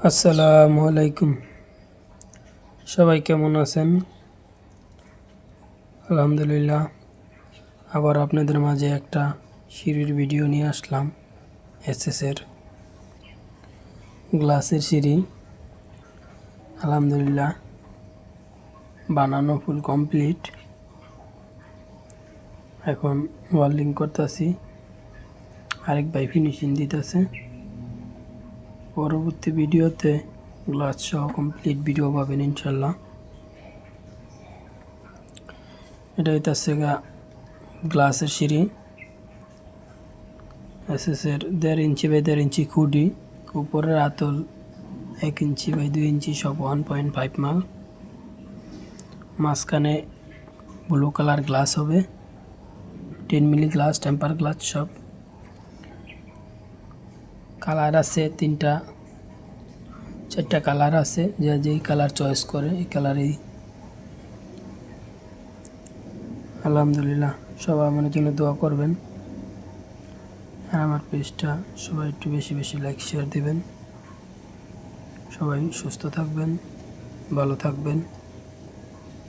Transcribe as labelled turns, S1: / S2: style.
S1: আসসালামু আলাইকুম। সবাই কেমন আছেন? আলহামদুলিল্লাহ। আবার আপনাদের মাঝে একটা সিঁড়ির ভিডিও নিয়ে আসলাম। এসএসের গ্লাসের সিঁড়ি আলহামদুলিল্লাহ বানানো ফুল কমপ্লিট। এখন ওয়েল্ডিং করতেছি, আরেক ভাই ফিনিশিং দিতেছে। পরবর্তী ভিডিওতে গ্লাস সহ কমপ্লিট ভিডিও পাবেন ইনশাল্লাহ। এটা হইতেছে গ্লাসের সিঁড়ি এসএসের 1.5 ইঞ্চি বাই 1.5 ইঞ্চি খুঁটি, উপরের আতল 1 ইঞ্চি বাই 2 ইঞ্চি, সব 1.5 মাল। মাঝখানে ব্লু কালার গ্লাস হবে, 10 মিলি গ্লাস, টেম্পার গ্লাস। সব কালার আছে 4টা কালার আছে, যেই কালার চয়েস করে এই কালারেই। আলহামদুলিল্লাহ, সবাই আমার জন্য দোয়া করবেন। আর আমার পেজটা সবাই একটু বেশি বেশি লাইক শেয়ার দিবেন। সবাই সুস্থ থাকবেন, ভালো থাকবেন।